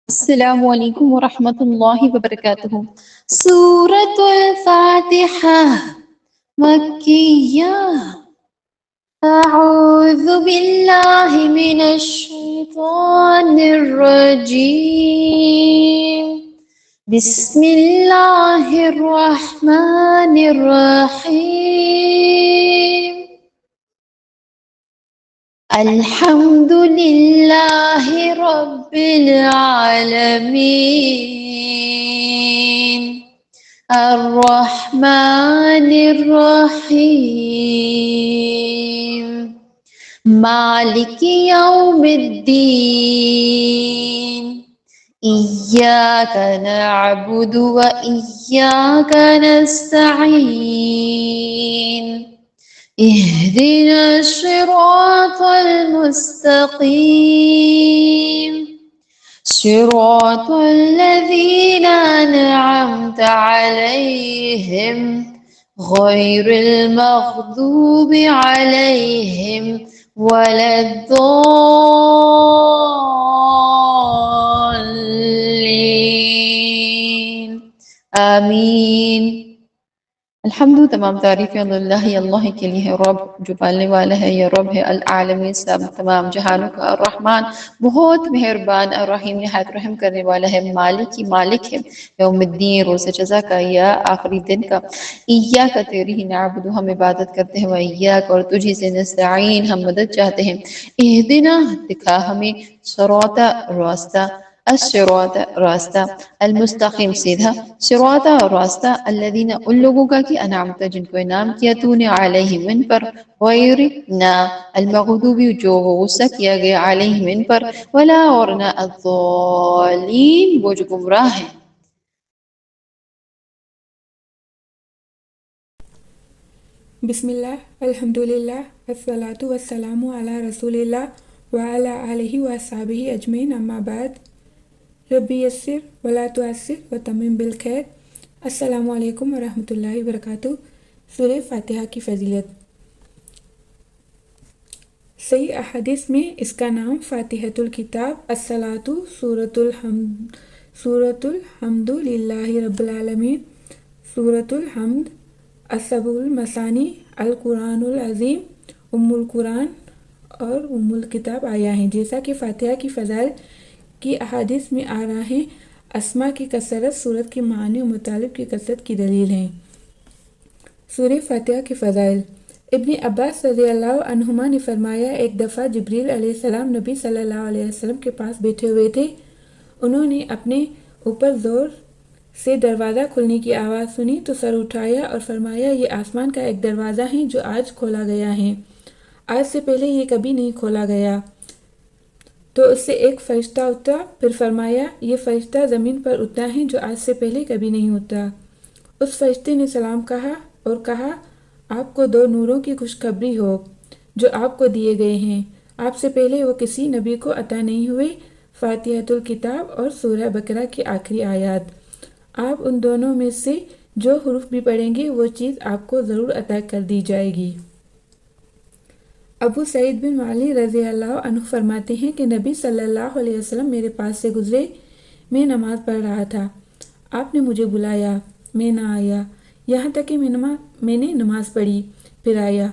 السلام علیکم ورحمۃ اللہ وبرکاتہ۔ سورۃ الفاتحہ مکیہ۔ اعوذ باللہ من الشیطان الرجیم، بسم اللہ الرحمن الرحیم۔ الحمد للہ رب العالمین، الرحمن الرحیم، مالک یوم الدین، ایاک نعبد و ایاک نستعین، اهدنا الصراط المستقيم، صراط الذين أنعمت عليهم غير المغضوب عليهم ولا الضالين آمین۔ الحمد، تمام تعریفیں اللہ اللہ کے لیے ہے، رب جو پالنے والا ہے، یا رب ہے العالمین، سب تمام جہانوں کا، الرحمن بہت مہربان، الرحیم نہایت رحم کرنے والا ہے، مالک کی مالک ہے، یوم الدین روز جزا کا یا آخری دن کا، ایاک تیری ہی نعبد ہم عبادت کرتے ہیں، و ایاک اور تجھی سے نستعین ہم مدد چاہتے ہیں، اہدنا دکھا ہمیں، صراط راستہ، الصراط راستہ، المستقیم سیدھا، صراط راستہ، الذین ان لوگوں کا کہ انعمت جن کو انعام کیا تو نے علیہم ان پر، غیر نہ المغضوب جو غصہ کیا گیا علیہم ان پر، ولا اور نہ الضالین وہ جو گمراہ ہیں۔ بسم اللہ، الحمد للہ، والصلاة والسلام علی رسول اللہ وعلی آلہ وصحبہ اجمعین، اما بعد، ربی یسر ولا تعسر وتمم بالخیر۔ السلام علیکم ورحمۃ اللہ وبرکاتہ۔ سورہ فاتحہ کی فضیلت۔ صحیح احادیث میں اس کا نام فاتحۃ الکتاب، الصلاۃ، سورۃ الحمد للہ رب العالمین، سورۃ الحمد، السبع المثانی، القرآن العظیم، ام القرآن اور ام الکتاب آیا ہیں۔ جیسا کہ فاتحہ کی فضائل کی احادیث میں آ رہا ہے، اسماء کی کثرت سورت کے معنی و مطالب کی کثرت کی دلیل ہے۔ سورہ فاتحہ کی فضائل۔ ابن عباس رضی اللہ عنہما نے فرمایا، ایک دفعہ جبریل علیہ السلام نبی صلی اللہ علیہ وسلم کے پاس بیٹھے ہوئے تھے، انہوں نے اپنے اوپر زور سے دروازہ کھلنے کی آواز سنی تو سر اٹھایا اور فرمایا، یہ آسمان کا ایک دروازہ ہے جو آج کھولا گیا ہے، آج سے پہلے یہ کبھی نہیں کھولا گیا۔ تو اس سے ایک فرشتہ اترا، پھر فرمایا، یہ فرشتہ زمین پر اترا ہے جو آج سے پہلے کبھی نہیں اترا۔ اس فرشتے نے سلام کہا اور کہا، آپ کو دو نوروں کی خوشخبری ہو جو آپ کو دیے گئے ہیں، آپ سے پہلے وہ کسی نبی کو عطا نہیں ہوئے، فاتحۃ الکتاب اور سورہ بقرہ کی آخری آیات۔ آپ ان دونوں میں سے جو حروف بھی پڑھیں گے وہ چیز آپ کو ضرور عطا کر دی جائے گی۔ ابو سعید بن معلی رضی اللہ عنہ فرماتے ہیں کہ نبی صلی اللہ علیہ وسلم میرے پاس سے گزرے، میں نماز پڑھ رہا تھا، آپ نے مجھے بلایا، میں نہ آیا، یہاں تک کہ میں نے نماز پڑھی، پھر آیا۔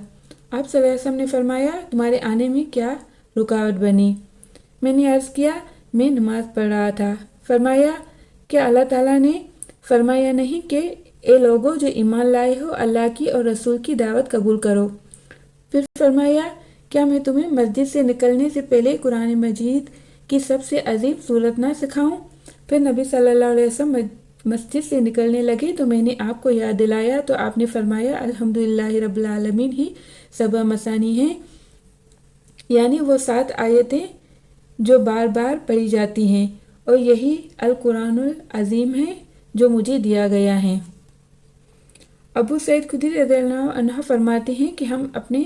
آپ صلی اللہ علیہ وسلم نے فرمایا، تمہارے آنے میں کیا رکاوٹ بنی؟ میں نے عرض کیا، میں نماز پڑھ رہا تھا۔ فرمایا، کیا اللہ تعالیٰ نے فرمایا نہیں کہ اے لوگو جو ایمان لائے ہو، اللہ کی اور رسول کی دعوت قبول کرو؟ پھر فرمایا، کیا میں تمہیں مسجد سے نکلنے سے پہلے قرآن مجید کی سب سے عظیم صورت نہ سکھاؤں؟ پھر نبی صلی اللہ علیہ وسلم مسجد سے نکلنے لگے تو میں نے آپ کو یاد دلایا تو آپ نے فرمایا، الحمدللہ رب العالمین ہی سبع مثانی ہیں، یعنی وہ 7 آیتیں جو بار بار پڑھی جاتی ہیں، اور یہی القرآن العظیم ہے جو مجھے دیا گیا ہے۔ ابو سعید خدری رضی اللہ عنہ فرماتے ہیں کہ ہم اپنے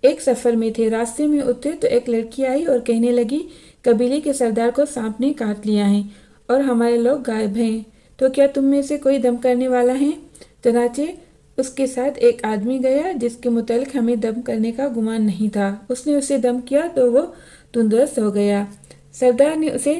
ایک سفر میں تھے، راستے میں اترے تو ایک لڑکی آئی اور کہنے لگی، قبیلے کے سردار کو سانپ نے کاٹ لیا ہے اور ہمارے لوگ غائب ہیں، تو کیا تم میں سے کوئی دم کرنے والا ہے؟ چنانچہ اس کے ساتھ ایک آدمی گیا جس کے متعلق ہمیں دم کرنے کا گمان نہیں تھا، اس نے اسے دم کیا تو وہ تندرست ہو گیا۔ سردار نے اسے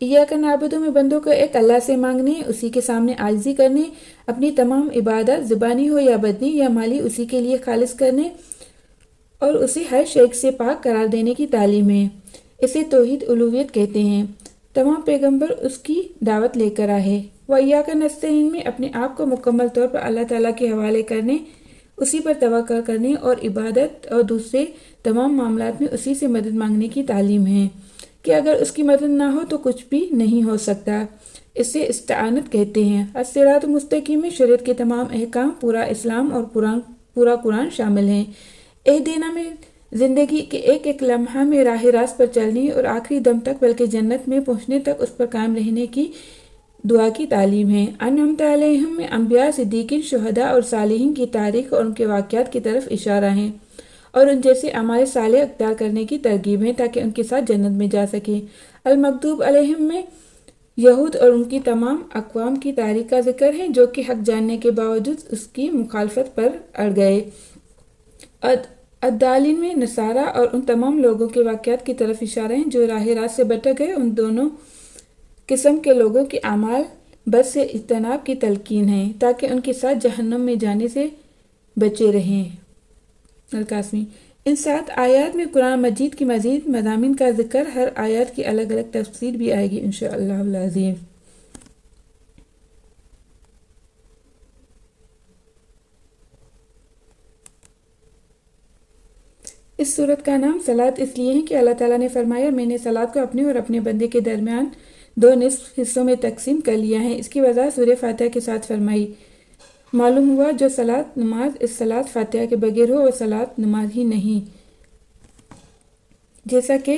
ایاک نعبدو میں بندوں کو ایک اللہ سے مانگنے، اسی کے سامنے عاجزی کرنے، اپنی تمام عبادت زبانی ہو یا بدنی یا مالی اسی کے لیے خالص کرنے اور اسے ہر شرک سے پاک قرار دینے کی تعلیم ہے۔ اسے توحید الوہیت کہتے ہیں۔ تمام پیغمبر اس کی دعوت لے کر آئے۔ وَإِيَّاكَ نَسْتَعِينُ میں اپنے آپ کو مکمل طور پر اللہ تعالیٰ کے حوالے کرنے، اسی پر توکل کرنے اور عبادت اور دوسرے تمام معاملات میں اسی سے مدد مانگنے کی تعلیم ہے کہ اگر اس کی مدد نہ ہو تو کچھ بھی نہیں ہو سکتا۔ اسے استعانت کہتے ہیں۔ الصراط المستقیم میں شریعت کے تمام احکام، پورا اسلام اور پورا قرآن شامل ہیں۔ اہدینا میں زندگی کے ایک ایک لمحہ میں راہ راست پر چلنے اور آخری دم تک بلکہ جنت میں پہنچنے تک اس پر قائم رہنے کی دعا کی تعلیم ہے۔ انعمت علیہم میں انبیاء، صدیقین، شہداء اور صالحین کی تاریخ اور ان کے واقعات کی طرف اشارہ ہے اور ان جیسے اعمال صالح اختیار کرنے کی ترغیب ہے تاکہ ان کے ساتھ جنت میں جا سکیں۔ المغضوب علیہم میں یہود اور ان کی تمام اقوام کی تاریخ کا ذکر ہے جو کہ حق جاننے کے باوجود اس کی مخالفت پر اڑ گئے۔ الضالین میں نصارہ اور ان تمام لوگوں کے واقعات کی طرف اشارہ ہے جو راہ راست سے بھٹک گئے۔ ان دونوں قسم کے لوگوں کے اعمال بد سے اجتناب کی تلقین ہے تاکہ ان کے ساتھ جہنم میں جانے سے بچے رہیں۔ القاسمی۔ ان 7 آیات میں قرآن مجید کی مزید مضامین کا ذکر، ہر آیات کی الگ الگ تفسیر بھی آئے گی انشاءاللہ العظیم۔ اس سورت کا نام صلاۃ اس لیے ہے کہ اللہ تعالیٰ نے فرمایا میں نے صلاۃ کو اپنے اور اپنے بندے کے درمیان 2 نصف حصوں میں تقسیم کر لیا ہے۔ اس کی وضاحت سورہ فاتحہ کے ساتھ فرمائی۔ معلوم ہوا جو صلاۃ نماز اس صلاۃ فاتحہ کے بغیر ہو وہ صلاۃ نماز ہی نہیں، جیسا کہ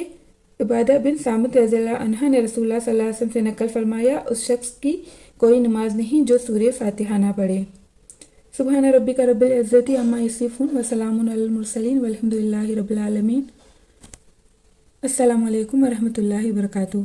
عبادہ بن صامت رضی اللہ عنہ نے رسول اللہ صلی اللہ علیہ وسلم سے نقل فرمایا، اس شخص کی کوئی نماز نہیں جو سورہ فاتحہ نہ پڑھے۔ سبحان ربک رب العزت عما یصفون وسلام علی المرسلین والحمد للہ رب العالمین۔ السلام علیکم ورحمۃ اللہ وبرکاتہ۔